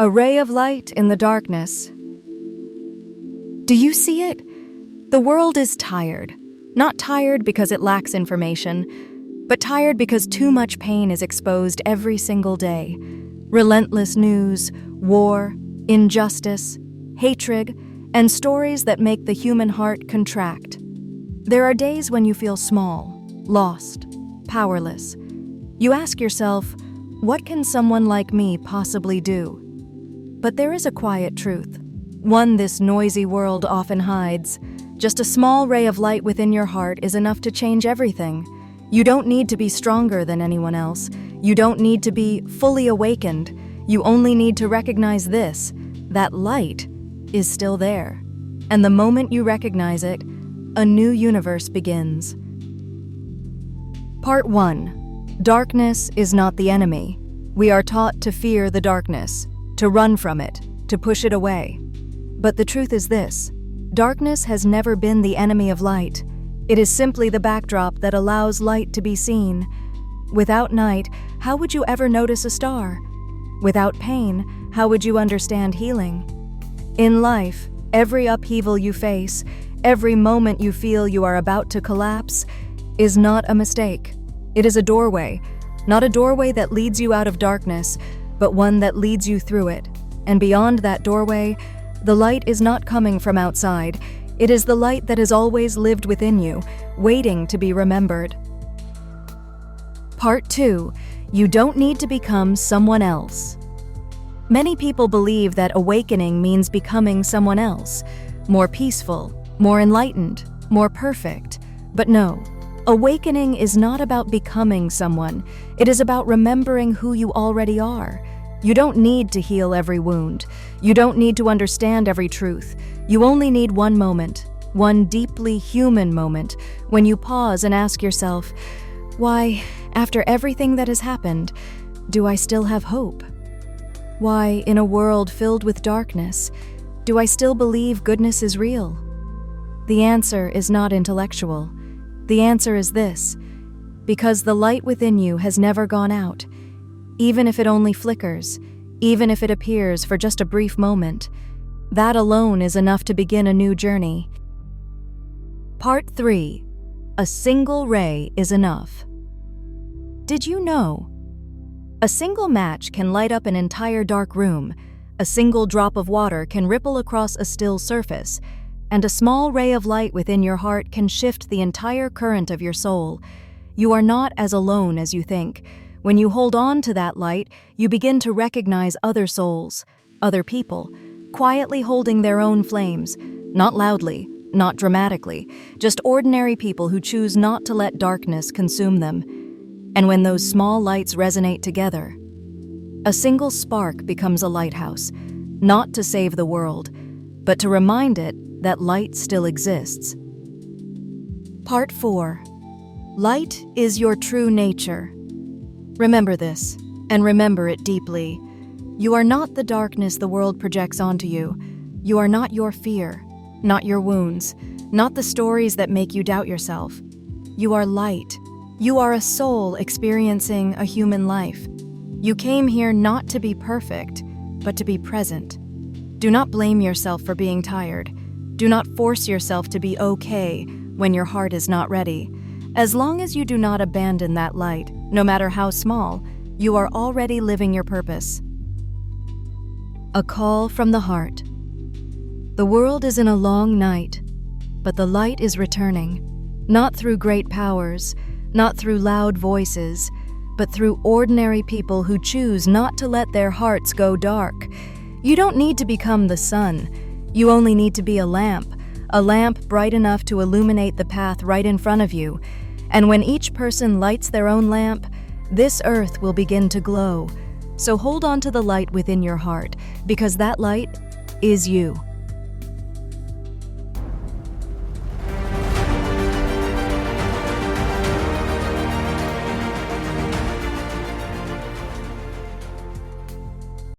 A ray of light in the darkness. Do you see it? The world is tired. Not tired because it lacks information, but tired because too much pain is exposed every single day. Relentless news, war, injustice, hatred, and stories that make the human heart contract. There are days when you feel small, lost, powerless. You ask yourself, what can someone like me possibly do? But there is a quiet truth, one this noisy world often hides. Just a small ray of light within your heart is enough to change everything. You don't need to be stronger than anyone else. You don't need to be fully awakened. You only need to recognize this, that light is still there. And the moment you recognize it, a new universe begins. Part 1. Darkness is not the enemy. We are taught to fear the darkness, to run from it, to push it away. But the truth is this: darkness has never been the enemy of light. It is simply the backdrop that allows light to be seen. Without night, how would you ever notice a star? Without pain, how would you understand healing? In life, every upheaval you face, every moment you feel you are about to collapse, is not a mistake. It is a doorway, not a doorway that leads you out of darkness, but one that leads you through it. And beyond that doorway, the light is not coming from outside. It is the light that has always lived within you, waiting to be remembered. Part 2. You don't need to become someone else. Many people believe that awakening means becoming someone else, more peaceful, more enlightened, more perfect. But no, awakening is not about becoming someone. It is about remembering who you already are. You don't need to heal every wound. You don't need to understand every truth. You only need one moment, one deeply human moment, when you pause and ask yourself, why, after everything that has happened, do I still have hope? Why, in a world filled with darkness, do I still believe goodness is real? The answer is not intellectual. The answer is this: because the light within you has never gone out. Even if it only flickers, even if it appears for just a brief moment, that alone is enough to begin a new journey. Part 3. A single ray is enough. Did you know? A single match can light up an entire dark room, a single drop of water can ripple across a still surface, and a small ray of light within your heart can shift the entire current of your soul. You are not as alone as you think. When you hold on to that light, you begin to recognize other souls, other people, quietly holding their own flames, not loudly, not dramatically, just ordinary people who choose not to let darkness consume them. And when those small lights resonate together, a single spark becomes a lighthouse, not to save the world, but to remind it that light still exists. Part 4. Light is your true nature. Remember this, and remember it deeply. You are not the darkness the world projects onto you. You are not your fear, not your wounds, not the stories that make you doubt yourself. You are light. You are a soul experiencing a human life. You came here not to be perfect, but to be present. Do not blame yourself for being tired. Do not force yourself to be okay when your heart is not ready. As long as you do not abandon that light, no matter how small, you are already living your purpose. A call from the heart. The world is in a long night, but the light is returning, not through great powers, not through loud voices, but through ordinary people who choose not to let their hearts go dark. You don't need to become the sun. You only need to be a lamp bright enough to illuminate the path right in front of you. And when each person lights their own lamp, this earth will begin to glow. So hold on to the light within your heart, because that light is you.